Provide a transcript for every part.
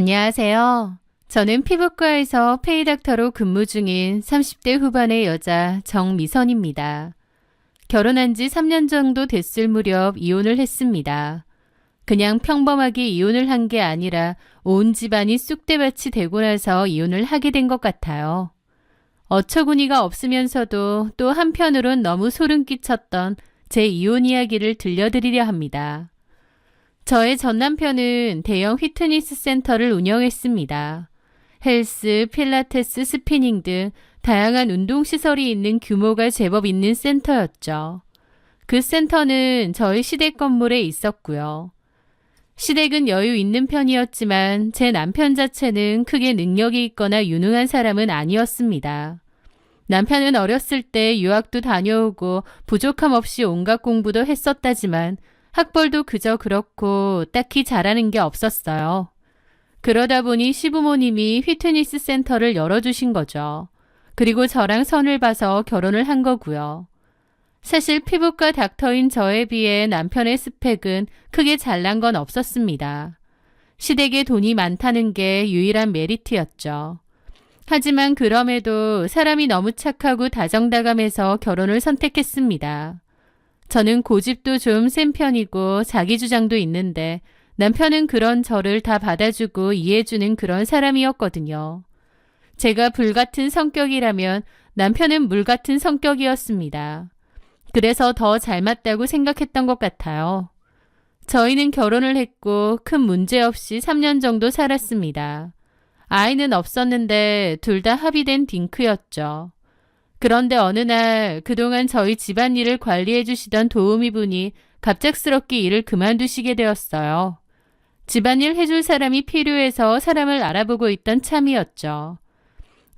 안녕하세요. 저는 피부과에서 페이닥터로 근무 중인 30대 후반의 여자 정미선입니다. 결혼한 지 3년 정도 됐을 무렵 이혼을 했습니다. 그냥 평범하게 이혼을 한 게 아니라 온 집안이 쑥대밭이 되고 나서 이혼을 하게 된 것 같아요. 어처구니가 없으면서도 또 한편으론 너무 소름 끼쳤던 제 이혼 이야기를 들려드리려 합니다. 저의 전 남편은 대형 피트니스 센터를 운영했습니다. 헬스, 필라테스, 스피닝 등 다양한 운동시설이 있는 규모가 제법 있는 센터였죠. 그 센터는 저희 시댁 건물에 있었고요. 시댁은 여유 있는 편이었지만 제 남편 자체는 크게 능력이 있거나 유능한 사람은 아니었습니다. 남편은 어렸을 때 유학도 다녀오고 부족함 없이 온갖 공부도 했었다지만 학벌도 그저 그렇고 딱히 잘하는 게 없었어요. 그러다 보니 시부모님이 피트니스 센터를 열어주신 거죠. 그리고 저랑 선을 봐서 결혼을 한 거고요. 사실 피부과 닥터인 저에 비해 남편의 스펙은 크게 잘난 건 없었습니다. 시댁에 돈이 많다는 게 유일한 메리트였죠. 하지만 그럼에도 사람이 너무 착하고 다정다감해서 결혼을 선택했습니다. 저는 고집도 좀 센 편이고 자기 주장도 있는데 남편은 그런 저를 다 받아주고 이해해주는 그런 사람이었거든요. 제가 불 같은 성격이라면 남편은 물 같은 성격이었습니다. 그래서 더 잘 맞다고 생각했던 것 같아요. 저희는 결혼을 했고 큰 문제 없이 3년 정도 살았습니다. 아이는 없었는데 둘 다 합의된 딩크였죠. 그런데 어느 날 그동안 저희 집안일을 관리해 주시던 도우미분이 갑작스럽게 일을 그만두시게 되었어요. 집안일 해줄 사람이 필요해서 사람을 알아보고 있던 참이었죠.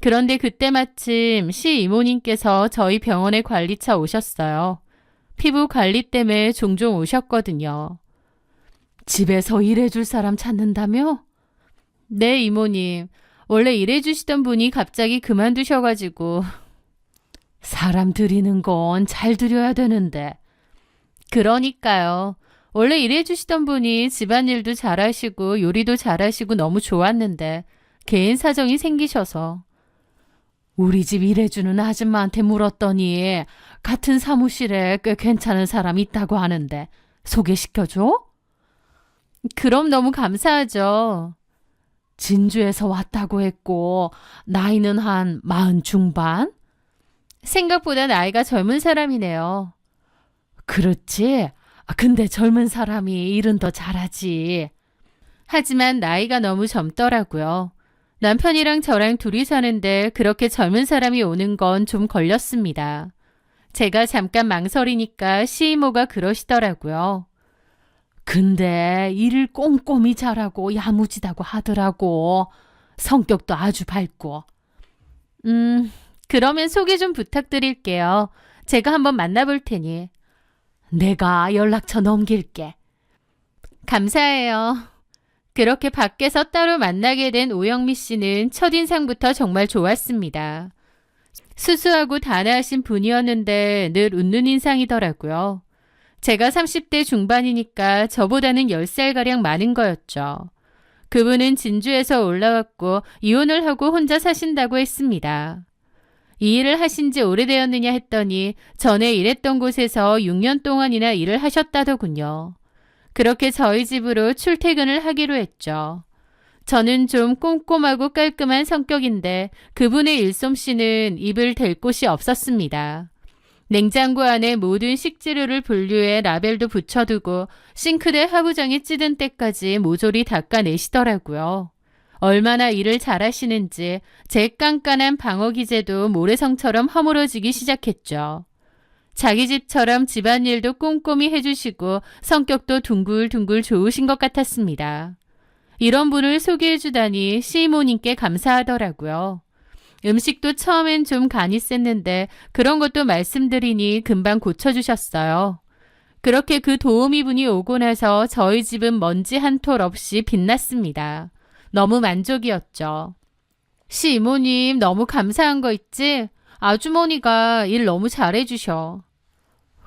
그런데 그때 마침 시이모님께서 저희 병원에 관리차 오셨어요. 피부 관리 때문에 종종 오셨거든요. 집에서 일해줄 사람 찾는다며? 네, 이모님. 원래 일해주시던 분이 갑자기 그만두셔가지고. 사람 들이는 건 잘 들여야 되는데. 그러니까요. 원래 일해주시던 분이 집안일도 잘하시고 요리도 잘하시고 너무 좋았는데 개인 사정이 생기셔서. 우리 집 일해주는 아줌마한테 물었더니 같은 사무실에 꽤 괜찮은 사람 있다고 하는데 소개시켜줘? 그럼 너무 감사하죠. 진주에서 왔다고 했고 나이는 한 40 중반? 생각보다 나이가 젊은 사람이네요. 그렇지. 근데 젊은 사람이 일은 더 잘하지. 하지만 나이가 너무 젊더라고요. 남편이랑 저랑 둘이 사는데 그렇게 젊은 사람이 오는 건 좀 걸렸습니다. 제가 잠깐 망설이니까 시이모가 그러시더라고요. 근데 일을 꼼꼼히 잘하고 야무지다고 하더라고. 성격도 아주 밝고. 그러면 소개 좀 부탁드릴게요. 제가 한번 만나볼 테니. 내가 연락처 넘길게. 감사해요. 그렇게 밖에서 따로 만나게 된 오영미 씨는 첫인상부터 정말 좋았습니다. 수수하고 단아하신 분이었는데 늘 웃는 인상이더라고요. 제가 30대 중반이니까 저보다는 10살가량 많은 거였죠. 그분은 진주에서 올라왔고 이혼을 하고 혼자 사신다고 했습니다. 이 일을 하신 지 오래되었느냐 했더니 전에 일했던 곳에서 6년 동안이나 일을 하셨다더군요. 그렇게 저희 집으로 출퇴근을 하기로 했죠. 저는 좀 꼼꼼하고 깔끔한 성격인데 그분의 일솜씨는 입을 댈 곳이 없었습니다. 냉장고 안에 모든 식재료를 분류해 라벨도 붙여두고 싱크대 하부장에 찌든 때까지 모조리 닦아내시더라고요. 얼마나 일을 잘하시는지 제 깐깐한 방어 기제도 모래성처럼 허물어지기 시작했죠. 자기 집처럼 집안일도 꼼꼼히 해주시고 성격도 둥글둥글 좋으신 것 같았습니다. 이런 분을 소개해주다니 시이모님께 감사하더라고요. 음식도 처음엔 좀 간이 셌는데 그런 것도 말씀드리니 금방 고쳐주셨어요. 그렇게 그 도우미 분이 오고 나서 저희 집은 먼지 한 톨 없이 빛났습니다. 너무 만족이었죠. 시이모님 너무 감사한 거 있지? 아주머니가 일 너무 잘해주셔.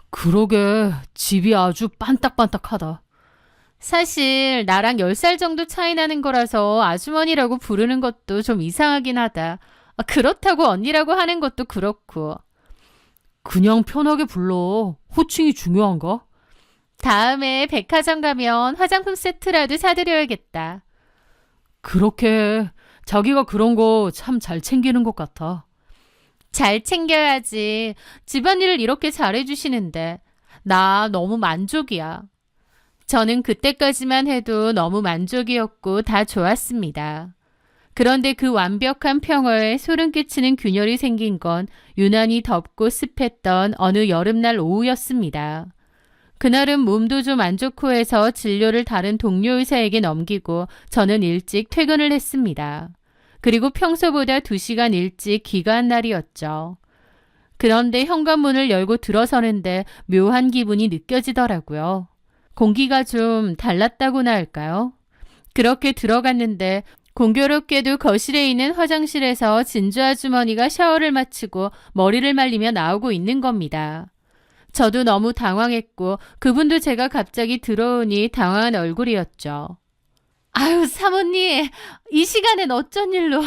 그러게 집이 아주 반딱반딱하다. 사실 나랑 10살 정도 차이 나는 거라서 아주머니라고 부르는 것도 좀 이상하긴 하다. 그렇다고 언니라고 하는 것도 그렇고. 그냥 편하게 불러. 호칭이 중요한가? 다음에 백화점 가면 화장품 세트라도 사드려야겠다. 그렇게 해. 자기가 그런 거 참 잘 챙기는 것 같아. 잘 챙겨야지. 집안일을 이렇게 잘해주시는데. 나 너무 만족이야. 저는 그때까지만 해도 너무 만족이었고 다 좋았습니다. 그런데 그 완벽한 평화에 소름 끼치는 균열이 생긴 건 유난히 덥고 습했던 어느 여름날 오후였습니다. 그날은 몸도 좀 안 좋고 해서 진료를 다른 동료 의사에게 넘기고 저는 일찍 퇴근을 했습니다. 그리고 평소보다 2시간 일찍 귀가한 날이었죠. 그런데 현관문을 열고 들어서는데 묘한 기분이 느껴지더라고요. 공기가 좀 달랐다고나 할까요? 그렇게 들어갔는데 공교롭게도 거실에 있는 화장실에서 진주 아주머니가 샤워를 마치고 머리를 말리며 나오고 있는 겁니다. 저도 너무 당황했고 그분도 제가 갑자기 들어오니 당황한 얼굴이었죠. 아유, 사모님, 이 시간엔 어쩐 일로?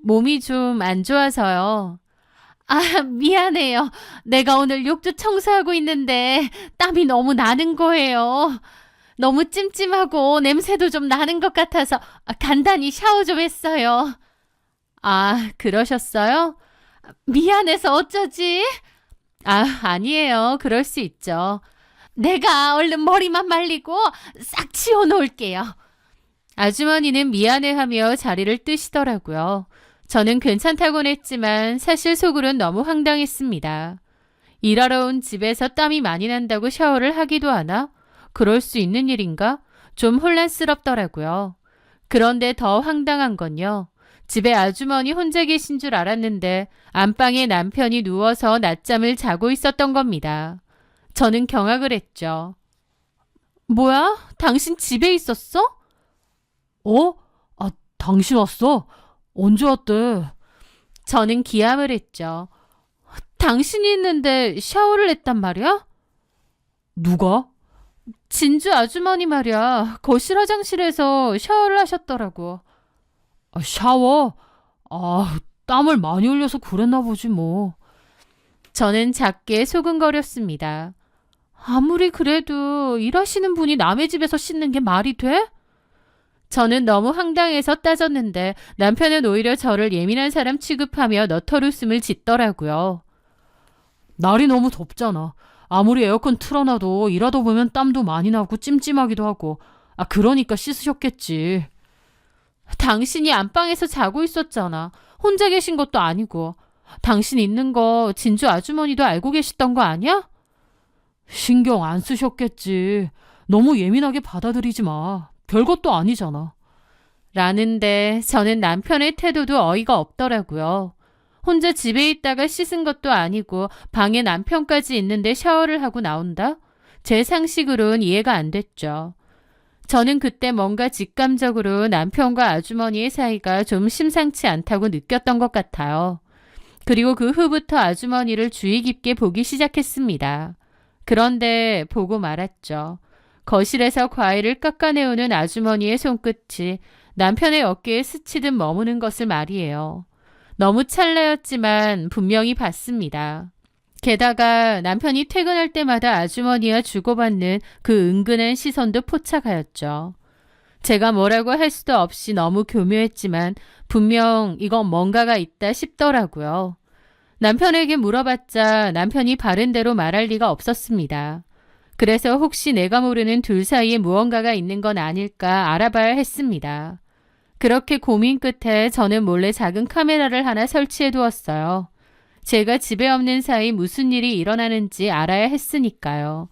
몸이 좀 안 좋아서요. 아, 미안해요. 내가 오늘 욕조 청소하고 있는데 땀이 너무 나는 거예요. 너무 찜찜하고 냄새도 좀 나는 것 같아서 간단히 샤워 좀 했어요. 아, 그러셨어요? 미안해서 어쩌지? 아, 아니에요. 그럴 수 있죠. 내가 얼른 머리만 말리고 싹 치워놓을게요. 아주머니는 미안해하며 자리를 뜨시더라고요. 저는 괜찮다곤 했지만 사실 속으론 너무 황당했습니다. 일하러 온 집에서 땀이 많이 난다고 샤워를 하기도 하나? 그럴 수 있는 일인가? 좀 혼란스럽더라고요. 그런데 더 황당한 건요. 집에 아주머니 혼자 계신 줄 알았는데 안방에 남편이 누워서 낮잠을 자고 있었던 겁니다. 저는 경악을 했죠. 뭐야? 당신 집에 있었어? 어? 아, 당신 왔어? 언제 왔대? 저는 기함을 했죠. 당신이 있는데 샤워를 했단 말이야? 누가? 진주 아주머니 말이야. 거실 화장실에서 샤워를 하셨더라고. 아, 샤워? 아, 땀을 많이 흘려서 그랬나 보지 뭐. 저는 작게 소근거렸습니다. 아무리 그래도 일하시는 분이 남의 집에서 씻는 게 말이 돼? 저는 너무 황당해서 따졌는데 남편은 오히려 저를 예민한 사람 취급하며 너털웃음을 짓더라고요. 날이 너무 덥잖아. 아무리 에어컨 틀어놔도 일하다 보면 땀도 많이 나고 찜찜하기도 하고. 아, 그러니까 씻으셨겠지. 당신이 안방에서 자고 있었잖아. 혼자 계신 것도 아니고. 당신 있는 거 진주 아주머니도 알고 계셨던 거 아니야? 신경 안 쓰셨겠지. 너무 예민하게 받아들이지 마. 별것도 아니잖아. 라는데 저는 남편의 태도도 어이가 없더라고요. 혼자 집에 있다가 씻은 것도 아니고 방에 남편까지 있는데 샤워를 하고 나온다? 제 상식으론 이해가 안 됐죠. 저는 그때 뭔가 직감적으로 남편과 아주머니의 사이가 좀 심상치 않다고 느꼈던 것 같아요. 그리고 그 후부터 아주머니를 주의 깊게 보기 시작했습니다. 그런데 보고 말았죠. 거실에서 과일을 깎아내오는 아주머니의 손끝이 남편의 어깨에 스치듯 머무는 것을 말이에요. 너무 찰나였지만 분명히 봤습니다. 게다가 남편이 퇴근할 때마다 아주머니와 주고받는 그 은근한 시선도 포착하였죠. 제가 뭐라고 할 수도 없이 너무 교묘했지만 분명 이건 뭔가가 있다 싶더라고요. 남편에게 물어봤자 남편이 바른 대로 말할 리가 없었습니다. 그래서 혹시 내가 모르는 둘 사이에 무언가가 있는 건 아닐까 알아봐야 했습니다. 그렇게 고민 끝에 저는 몰래 작은 카메라를 하나 설치해 두었어요. 제가 집에 없는 사이 무슨 일이 일어나는지 알아야 했으니까요.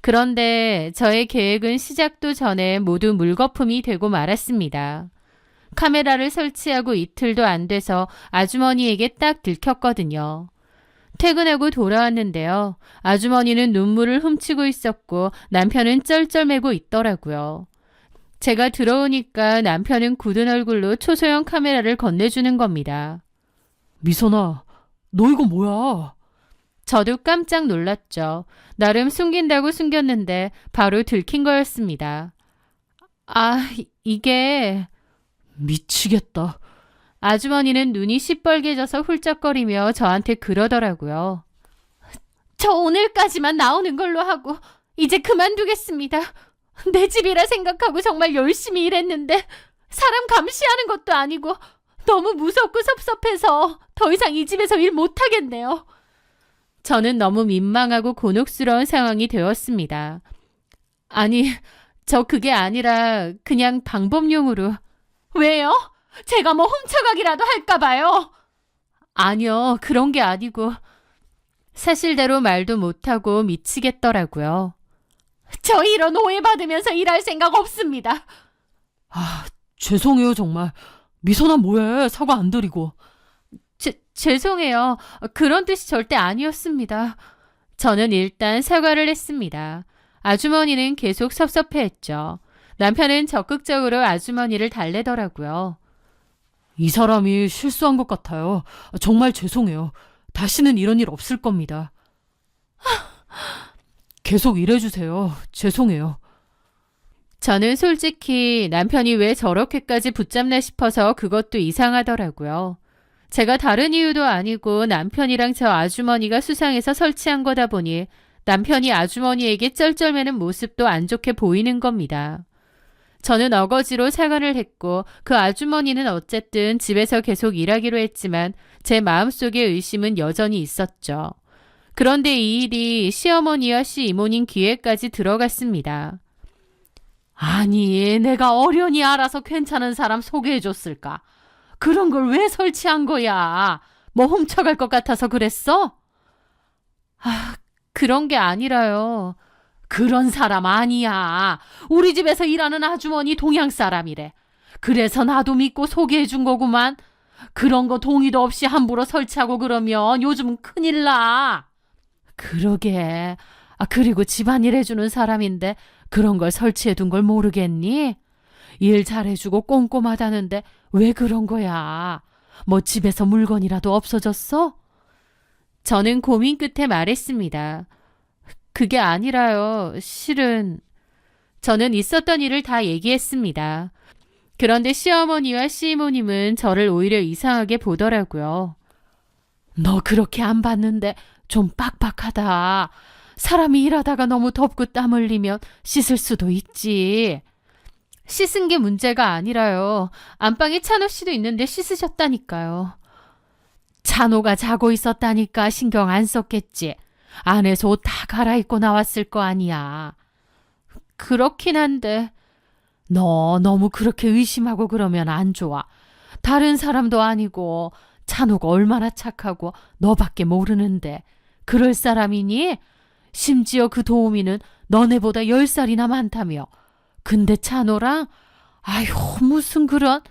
그런데 저의 계획은 시작도 전에 모두 물거품이 되고 말았습니다. 카메라를 설치하고 이틀도 안 돼서 아주머니에게 딱 들켰거든요. 퇴근하고 돌아왔는데요. 아주머니는 눈물을 훔치고 있었고 남편은 쩔쩔매고 있더라고요. 제가 들어오니까 남편은 굳은 얼굴로 초소형 카메라를 건네주는 겁니다. 미선아, 너 이거 뭐야? 저도 깜짝 놀랐죠. 나름 숨긴다고 숨겼는데 바로 들킨 거였습니다. 아, 이게... 미치겠다. 아주머니는 눈이 시뻘개져서 훌쩍거리며 저한테 그러더라고요. 저 오늘까지만 나오는 걸로 하고 이제 그만두겠습니다. 내 집이라 생각하고 정말 열심히 일했는데 사람 감시하는 것도 아니고 너무 무섭고 섭섭해서 더 이상 이 집에서 일 못하겠네요. 저는 너무 민망하고 곤혹스러운 상황이 되었습니다. 아니, 저 그게 아니라 그냥 방법용으로. 왜요? 제가 뭐 훔쳐가기라도 할까 봐요. 아니요, 그런 게 아니고 사실대로 말도 못하고 미치겠더라고요. 저 이런 오해받으면서 일할 생각 없습니다. 아, 죄송해요, 정말. 미선아 뭐해? 사과 안 드리고. 죄송해요. 그런 뜻이 절대 아니었습니다. 저는 일단 사과를 했습니다. 아주머니는 계속 섭섭해했죠. 남편은 적극적으로 아주머니를 달래더라고요. 이 사람이 실수한 것 같아요. 정말 죄송해요. 다시는 이런 일 없을 겁니다. 계속 일해주세요. 죄송해요. 저는 솔직히 남편이 왜 저렇게까지 붙잡나 싶어서 그것도 이상하더라고요. 제가 다른 이유도 아니고 남편이랑 저 아주머니가 수상해서 설치한 거다 보니 남편이 아주머니에게 쩔쩔매는 모습도 안 좋게 보이는 겁니다. 저는 어거지로 사과를 했고 그 아주머니는 어쨌든 집에서 계속 일하기로 했지만 제 마음속에 의심은 여전히 있었죠. 그런데 이 일이 시어머니와 시이모님 귀에까지 들어갔습니다. 아니, 내가 어련히 알아서 괜찮은 사람 소개해줬을까? 그런 걸 왜 설치한 거야? 뭐 훔쳐갈 것 같아서 그랬어? 아, 그런 게 아니라요. 그런 사람 아니야. 우리 집에서 일하는 아주머니 동양 사람이래. 그래서 나도 믿고 소개해준 거구만. 그런 거 동의도 없이 함부로 설치하고 그러면 요즘은 큰일 나. 그러게. 그리고 집안일 해주는 사람인데 그런 걸 설치해둔 걸 모르겠니? 일 잘해주고 꼼꼼하다는데 왜 그런 거야? 뭐 집에서 물건이라도 없어졌어? 저는 고민 끝에 말했습니다. 그게 아니라요. 실은 저는 있었던 일을 다 얘기했습니다. 그런데 시어머니와 시이모님은 저를 오히려 이상하게 보더라고요. 너 그렇게 안 봤는데 좀 빡빡하다. 사람이 일하다가 너무 덥고 땀 흘리면 씻을 수도 있지. 씻은 게 문제가 아니라요. 안방에 찬호 씨도 있는데 씻으셨다니까요. 찬호가 자고 있었다니까 신경 안 썼겠지. 안에서 옷 다 갈아입고 나왔을 거 아니야. 그렇긴 한데. 너 너무 그렇게 의심하고 그러면 안 좋아. 다른 사람도 아니고 찬호가 얼마나 착하고 너밖에 모르는데 그럴 사람이니? 심지어 그 도우미는 너네보다 10살이나 많다며. 근데 찬호랑 아휴 무슨 그런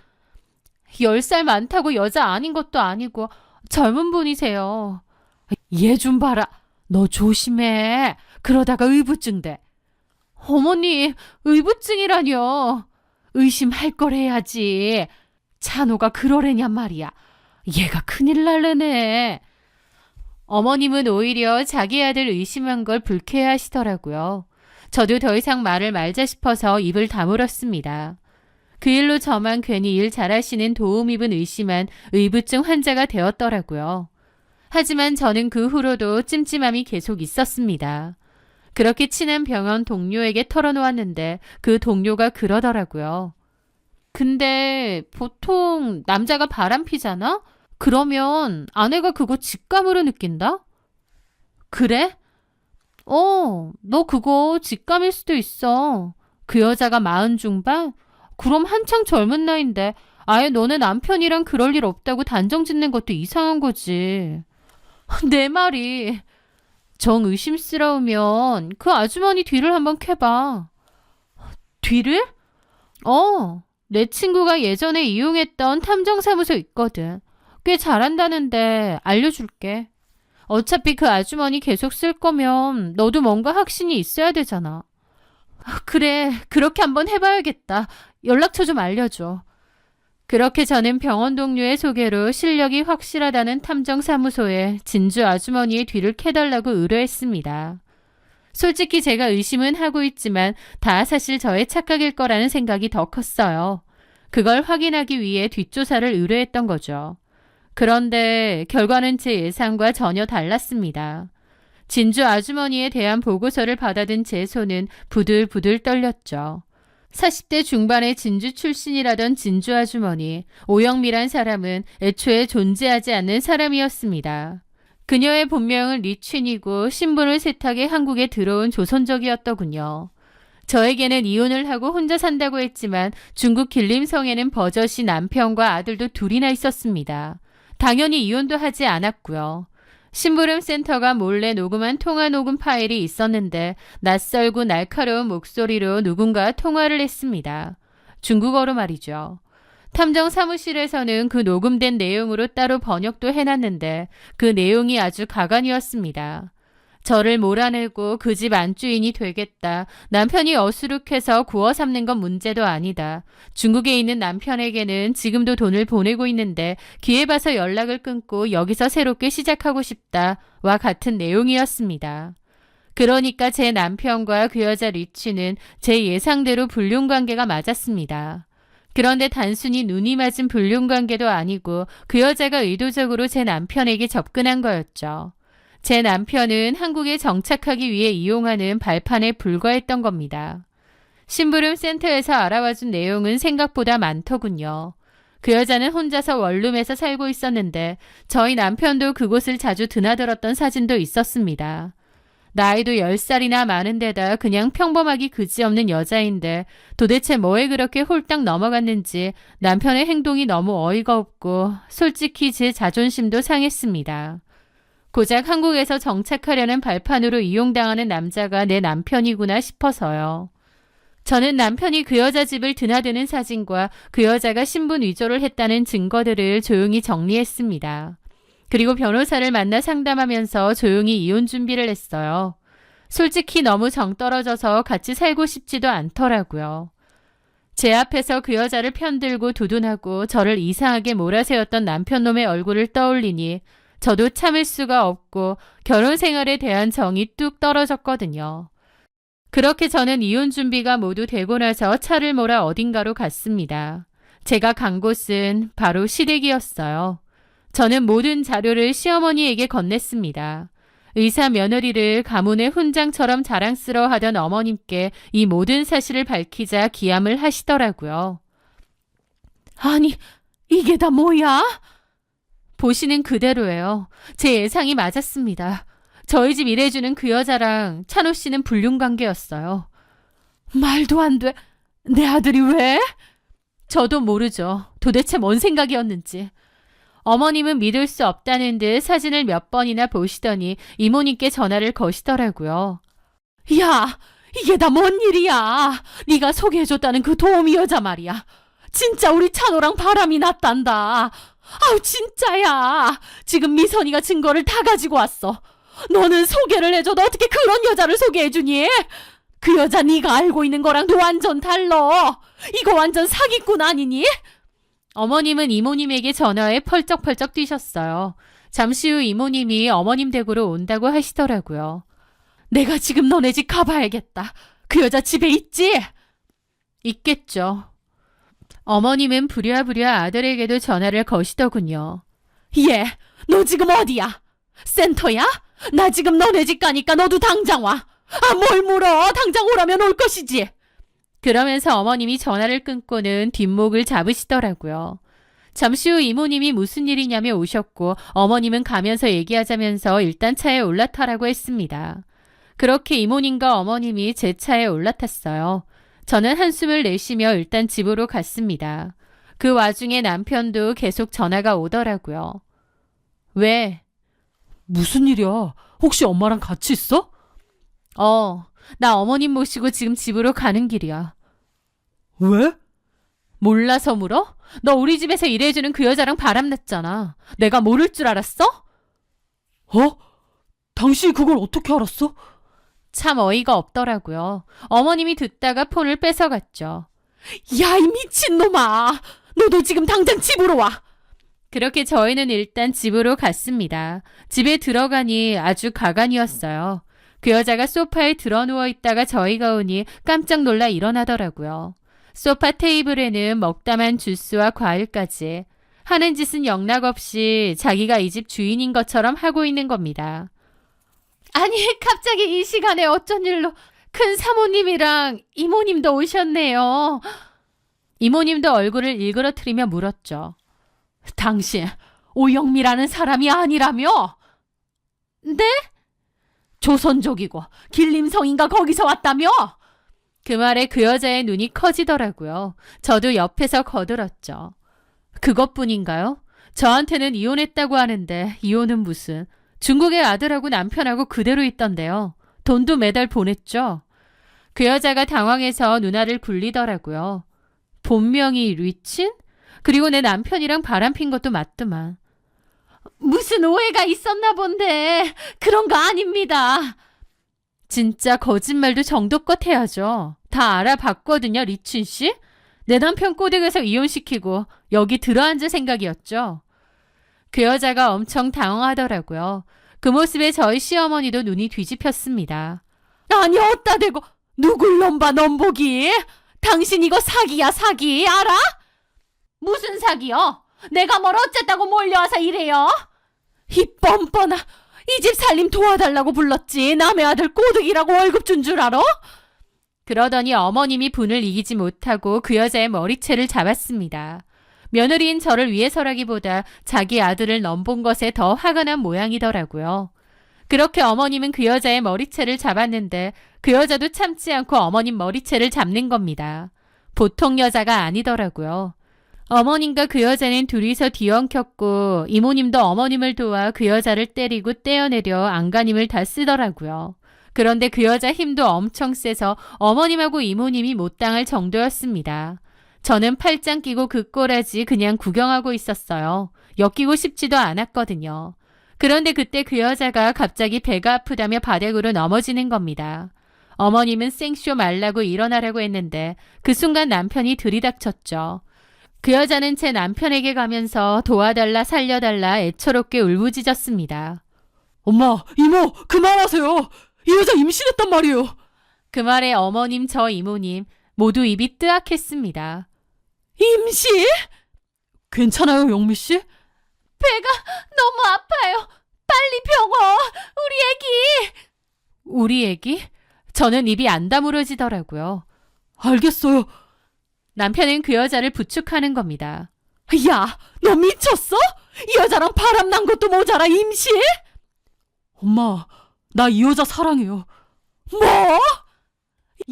10살 많다고 여자 아닌 것도 아니고 젊은 분이세요. 얘 좀 봐라. 너 조심해. 그러다가 의부증 돼. 어머니, 의부증이라뇨. 의심할 걸 해야지. 찬호가 그러려냔 말이야. 얘가 큰일 날래네. 어머님은 오히려 자기 아들 의심한 걸 불쾌해하시더라고요. 저도 더 이상 말을 말자 싶어서 입을 다물었습니다. 그 일로 저만 괜히 일 잘하시는 도우미분 의심한 의부증 환자가 되었더라고요. 하지만 저는 그 후로도 찜찜함이 계속 있었습니다. 그렇게 친한 병원 동료에게 털어놓았는데 그 동료가 그러더라고요. 근데 보통 남자가 바람피잖아? 그러면 아내가 그거 직감으로 느낀다? 그래? 너 그거 직감일 수도 있어. 그 여자가 40 중반? 그럼 한창 젊은 나이인데 아예 너네 남편이랑 그럴 일 없다고 단정 짓는 것도 이상한 거지. 내 말이 정 의심스러우면 그 아주머니 뒤를 한번 캐봐. 뒤를? 내 친구가 예전에 이용했던 탐정사무소 있거든. 꽤 잘한다는데 알려줄게. 어차피 그 아주머니 계속 쓸 거면 너도 뭔가 확신이 있어야 되잖아. 그래, 그렇게 한번 해봐야겠다. 연락처 좀 알려줘. 그렇게 저는 병원 동료의 소개로 실력이 확실하다는 탐정사무소에 진주 아주머니의 뒤를 캐달라고 의뢰했습니다. 솔직히 제가 의심은 하고 있지만 다 사실 저의 착각일 거라는 생각이 더 컸어요. 그걸 확인하기 위해 뒷조사를 의뢰했던 거죠. 그런데 결과는 제 예상과 전혀 달랐습니다. 진주 아주머니에 대한 보고서를 받아든 제 손은 부들부들 떨렸죠. 40대 중반의 진주 출신이라던 진주 아주머니, 오영미란 사람은 애초에 존재하지 않는 사람이었습니다. 그녀의 본명은 리춘이고 신분을 세탁해 한국에 들어온 조선족이었더군요. 저에게는 이혼을 하고 혼자 산다고 했지만 중국 길림성에는 버젓이 남편과 아들도 둘이나 있었습니다. 당연히 이혼도 하지 않았고요. 심부름센터가 몰래 녹음한 통화 녹음 파일이 있었는데 낯설고 날카로운 목소리로 누군가 통화를 했습니다. 중국어로 말이죠. 탐정 사무실에서는 그 녹음된 내용으로 따로 번역도 해놨는데 그 내용이 아주 가관이었습니다. 저를 몰아내고 그 집 안주인이 되겠다. 남편이 어수룩해서 구워 삶는 건 문제도 아니다. 중국에 있는 남편에게는 지금도 돈을 보내고 있는데 기회 봐서 연락을 끊고 여기서 새롭게 시작하고 싶다. 와 같은 내용이었습니다. 그러니까 제 남편과 그 여자 리치는 제 예상대로 불륜관계가 맞았습니다. 그런데 단순히 눈이 맞은 불륜관계도 아니고 그 여자가 의도적으로 제 남편에게 접근한 거였죠. 제 남편은 한국에 정착하기 위해 이용하는 발판에 불과했던 겁니다. 심부름 센터에서 알아와준 내용은 생각보다 많더군요. 그 여자는 혼자서 원룸에서 살고 있었는데 저희 남편도 그곳을 자주 드나들었던 사진도 있었습니다. 나이도 10살이나 많은데다 그냥 평범하기 그지없는 여자인데 도대체 뭐에 그렇게 홀딱 넘어갔는지 남편의 행동이 너무 어이가 없고 솔직히 제 자존심도 상했습니다. 고작 한국에서 정착하려는 발판으로 이용당하는 남자가 내 남편이구나 싶어서요. 저는 남편이 그 여자 집을 드나드는 사진과 그 여자가 신분 위조를 했다는 증거들을 조용히 정리했습니다. 그리고 변호사를 만나 상담하면서 조용히 이혼 준비를 했어요. 솔직히 너무 정 떨어져서 같이 살고 싶지도 않더라고요. 제 앞에서 그 여자를 편들고 두둔하고 저를 이상하게 몰아세웠던 남편놈의 얼굴을 떠올리니 저도 참을 수가 없고 결혼 생활에 대한 정이 뚝 떨어졌거든요. 그렇게 저는 이혼 준비가 모두 되고 나서 차를 몰아 어딘가로 갔습니다. 제가 간 곳은 바로 시댁이었어요. 저는 모든 자료를 시어머니에게 건넸습니다. 의사 며느리를 가문의 훈장처럼 자랑스러워하던 어머님께 이 모든 사실을 밝히자 기함을 하시더라고요. 아니, 이게 다 뭐야? 보시는 그대로예요. 제 예상이 맞았습니다. 저희 집 일해주는 그 여자랑 찬호 씨는 불륜관계였어요. 말도 안 돼. 내 아들이 왜? 저도 모르죠. 도대체 뭔 생각이었는지. 어머님은 믿을 수 없다는 듯 사진을 몇 번이나 보시더니 이모님께 전화를 거시더라고요. 야, 이게 다 뭔 일이야? 네가 소개해줬다는 그 도우미 여자 말이야. 진짜 우리 찬호랑 바람이 났단다. 아우 진짜야. 지금 미선이가 증거를 다 가지고 왔어. 너는 소개를 해줘도 어떻게 그런 여자를 소개해주니? 그 여자 네가 알고 있는 거랑도 완전 달라. 이거 완전 사기꾼 아니니? 어머님은 이모님에게 전화해 펄쩍펄쩍 뛰셨어요. 잠시 후 이모님이 어머님 댁으로 온다고 하시더라고요. 내가 지금 너네 집 가봐야겠다. 그 여자 집에 있지? 있겠죠. 어머님은 부랴부랴 아들에게도 전화를 거시더군요. 얘, 너 지금 어디야? 센터야? 나 지금 너네 집 가니까 너도 당장 와. 아, 뭘 물어. 당장 오라면 올 것이지. 그러면서 어머님이 전화를 끊고는 뒷목을 잡으시더라고요. 잠시 후 이모님이 무슨 일이냐며 오셨고 어머님은 가면서 얘기하자면서 일단 차에 올라타라고 했습니다. 그렇게 이모님과 어머님이 제 차에 올라탔어요. 저는 한숨을 내쉬며 일단 집으로 갔습니다. 그 와중에 남편도 계속 전화가 오더라고요. 왜? 무슨 일이야? 혹시 엄마랑 같이 있어? 나 어머님 모시고 지금 집으로 가는 길이야. 왜? 몰라서 물어? 너 우리 집에서 일해주는 그 여자랑 바람났잖아. 내가 모를 줄 알았어? 당신이 그걸 어떻게 알았어? 참 어이가 없더라고요. 어머님이 듣다가 폰을 뺏어갔죠. 야, 이 미친놈아. 너도 지금 당장 집으로 와. 그렇게 저희는 일단 집으로 갔습니다. 집에 들어가니 아주 가관이었어요. 그 여자가 소파에 드러누워 있다가 저희가 오니 깜짝 놀라 일어나더라고요. 소파 테이블에는 먹다만 주스와 과일까지. 하는 짓은 영락없이 자기가 이 집 주인인 것처럼 하고 있는 겁니다. 아니, 갑자기 이 시간에 어쩐 일로 큰 사모님이랑 이모님도 오셨네요. 이모님도 얼굴을 일그러뜨리며 물었죠. 당신 오영미라는 사람이 아니라며? 네? 조선족이고 길림성인가 거기서 왔다며? 그 말에 그 여자의 눈이 커지더라고요. 저도 옆에서 거들었죠. 그것뿐인가요? 저한테는 이혼했다고 하는데 이혼은 무슨. 중국의 아들하고 남편하고 그대로 있던데요. 돈도 매달 보냈죠. 그 여자가 당황해서 누나를 굴리더라고요. 본명이 류친? 그리고 내 남편이랑 바람핀 것도 맞더만. 무슨 오해가 있었나 본데 그런 거 아닙니다. 진짜 거짓말도 정도껏 해야죠. 다 알아봤거든요, 리춘 씨. 내 남편 꼬댁에서 이혼시키고 여기 들어앉을 생각이었죠. 그 여자가 엄청 당황하더라고요. 그 모습에 저희 시어머니도 눈이 뒤집혔습니다. 아니 어따 대고 누굴 넘봐 넘보기? 당신 이거 사기야 사기 알아? 무슨 사기요? 내가 뭘 어쨌다고 몰려와서 이래요? 이 뻔뻔아 이 집 살림 도와달라고 불렀지 남의 아들 꼬득이라고 월급 준 줄 알아? 그러더니 어머님이 분을 이기지 못하고 그 여자의 머리채를 잡았습니다. 며느리인 저를 위해서라기보다 자기 아들을 넘본 것에 더 화가 난 모양이더라고요. 그렇게 어머님은 그 여자의 머리채를 잡았는데 그 여자도 참지 않고 어머님 머리채를 잡는 겁니다. 보통 여자가 아니더라고요. 어머님과 그 여자는 둘이서 뒤엉켰고 이모님도 어머님을 도와 그 여자를 때리고 떼어내려 안간힘을 다 쓰더라고요. 그런데 그 여자 힘도 엄청 세서 어머님하고 이모님이 못 당할 정도였습니다. 저는 팔짱 끼고 그 꼬라지 그냥 구경하고 있었어요. 엮이고 싶지도 않았거든요. 그런데 그때 그 여자가 갑자기 배가 아프다며 바닥으로 넘어지는 겁니다. 어머님은 생쇼 말라고 일어나라고 했는데 그 순간 남편이 들이닥쳤죠. 그 여자는 제 남편에게 가면서 도와달라 살려달라 애처롭게 울부짖었습니다. 엄마 이모 그만하세요. 이 여자 임신했단 말이에요. 그 말에 어머님 저 이모님 모두 입이 뜨악했습니다. 임신? 괜찮아요 영미씨? 배가 너무 아파요. 빨리 병원. 우리 애기? 저는 입이 안 다물어지더라고요. 알겠어요. 남편은 그 여자를 부축하는 겁니다. 야, 너 미쳤어? 이 여자랑 바람난 것도 모자라 임신? 엄마, 나 이 여자 사랑해요. 뭐?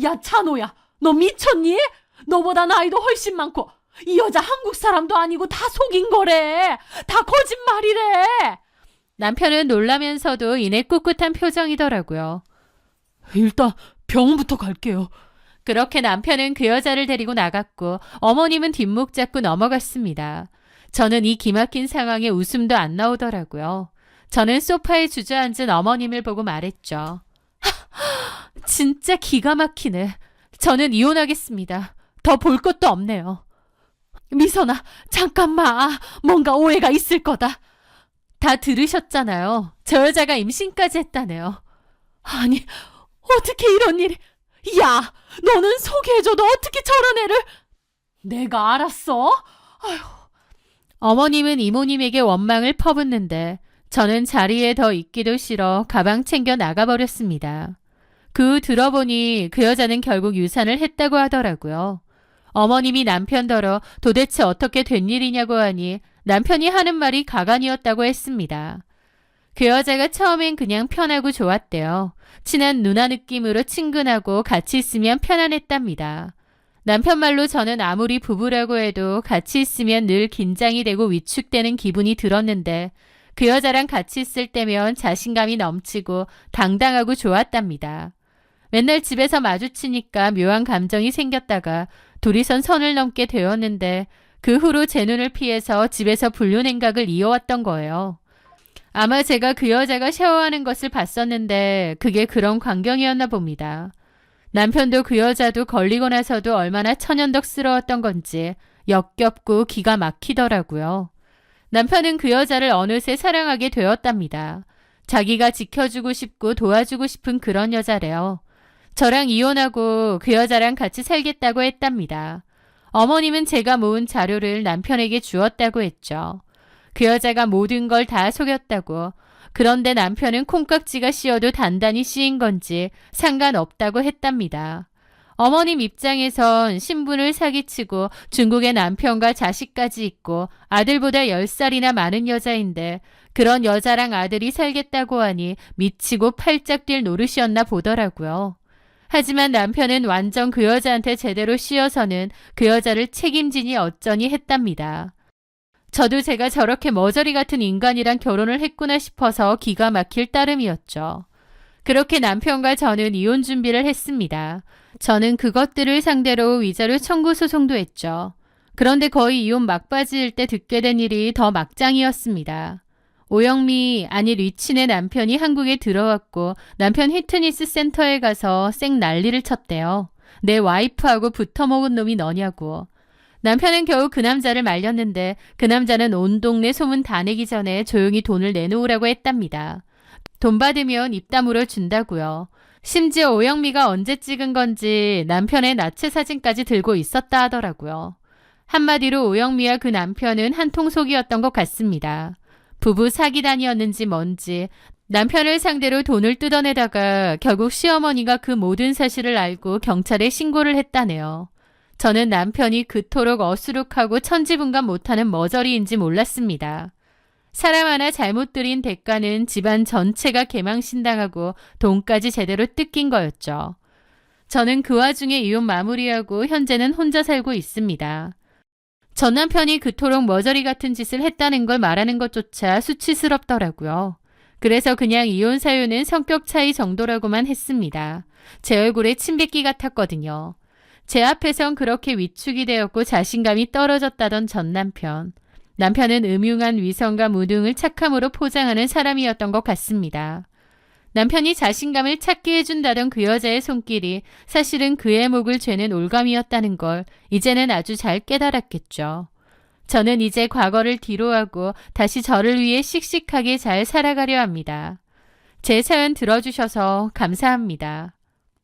야, 찬호야, 너 미쳤니? 너보다 나이도 훨씬 많고 이 여자 한국 사람도 아니고 다 속인 거래. 다 거짓말이래. 남편은 놀라면서도 이내 꿋꿋한 표정이더라고요. 일단 병원부터 갈게요. 그렇게 남편은 그 여자를 데리고 나갔고 어머님은 뒷목 잡고 넘어갔습니다. 저는 이 기막힌 상황에 웃음도 안 나오더라고요. 저는 소파에 주저앉은 어머님을 보고 말했죠. 진짜 기가 막히네. 저는 이혼하겠습니다. 더 볼 것도 없네요. 미선아, 잠깐만. 뭔가 오해가 있을 거다. 다 들으셨잖아요. 저 여자가 임신까지 했다네요. 아니, 어떻게 이런 일이... 야, 너는 소개해줘도 어떻게 저런 애를... 내가 알았어? 아휴. 어머님은 이모님에게 원망을 퍼붓는데 저는 자리에 더 있기도 싫어 가방 챙겨 나가버렸습니다. 그 후 들어보니 그 여자는 결국 유산을 했다고 하더라고요. 어머님이 남편더러 도대체 어떻게 된 일이냐고 하니 남편이 하는 말이 가관이었다고 했습니다. 그 여자가 처음엔 그냥 편하고 좋았대요. 친한 누나 느낌으로 친근하고 같이 있으면 편안했답니다. 남편 말로 저는 아무리 부부라고 해도 같이 있으면 늘 긴장이 되고 위축되는 기분이 들었는데 그 여자랑 같이 있을 때면 자신감이 넘치고 당당하고 좋았답니다. 맨날 집에서 마주치니까 묘한 감정이 생겼다가 둘이선 선을 넘게 되었는데 그 후로 제 눈을 피해서 집에서 불륜행각을 이어왔던 거예요. 아마 제가 그 여자가 샤워하는 것을 봤었는데 그게 그런 광경이었나 봅니다. 남편도 그 여자도 걸리고 나서도 얼마나 천연덕스러웠던 건지 역겹고 기가 막히더라고요. 남편은 그 여자를 어느새 사랑하게 되었답니다. 자기가 지켜주고 싶고 도와주고 싶은 그런 여자래요. 저랑 이혼하고 그 여자랑 같이 살겠다고 했답니다. 어머님은 제가 모은 자료를 남편에게 주었다고 했죠. 그 여자가 모든 걸 다 속였다고. 그런데 남편은 콩깍지가 씌어도 단단히 씌인 건지 상관없다고 했답니다. 어머님 입장에선 신분을 사기치고 중국에 남편과 자식까지 있고 아들보다 10살이나 많은 여자인데 그런 여자랑 아들이 살겠다고 하니 미치고 팔짝 뛸 노릇이었나 보더라고요. 하지만 남편은 완전 그 여자한테 제대로 씌어서는 그 여자를 책임지니 어쩌니 했답니다. 저도 제가 저렇게 머저리 같은 인간이랑 결혼을 했구나 싶어서 기가 막힐 따름이었죠. 그렇게 남편과 저는 이혼 준비를 했습니다. 저는 그것들을 상대로 위자료 청구 소송도 했죠. 그런데 거의 이혼 막바지일 때 듣게 된 일이 더 막장이었습니다. 오영미, 아니 리친의 남편이 한국에 들어왔고 남편 휘트니스 센터에 가서 쌩 난리를 쳤대요. 내 와이프하고 붙어먹은 놈이 너냐고. 남편은 겨우 그 남자를 말렸는데 그 남자는 온 동네 소문 다 내기 전에 조용히 돈을 내놓으라고 했답니다. 돈 받으면 입 다물어 준다고요. 심지어 오영미가 언제 찍은 건지 남편의 나체 사진까지 들고 있었다 하더라고요. 한마디로 오영미와 그 남편은 한통속이었던 것 같습니다. 부부 사기단이었는지 뭔지 남편을 상대로 돈을 뜯어내다가 결국 시어머니가 그 모든 사실을 알고 경찰에 신고를 했다네요. 저는 남편이 그토록 어수룩하고 천지분간 못하는 머저리인지 몰랐습니다. 사람 하나 잘못 들인 대가는 집안 전체가 개망신당하고 돈까지 제대로 뜯긴 거였죠. 저는 그 와중에 이혼 마무리하고 현재는 혼자 살고 있습니다. 전 남편이 그토록 머저리 같은 짓을 했다는 걸 말하는 것조차 수치스럽더라고요. 그래서 그냥 이혼 사유는 성격 차이 정도라고만 했습니다. 제 얼굴에 침 뱉기 같았거든요. 제 앞에선 그렇게 위축이 되었고 자신감이 떨어졌다던 전 남편. 남편은 음흉한 위선과 무능을 착함으로 포장하는 사람이었던 것 같습니다. 남편이 자신감을 찾게 해준다던 그 여자의 손길이 사실은 그의 목을 죄는 올감이었다는 걸 이제는 아주 잘 깨달았겠죠. 저는 이제 과거를 뒤로하고 다시 저를 위해 씩씩하게 잘 살아가려 합니다. 제 사연 들어주셔서 감사합니다.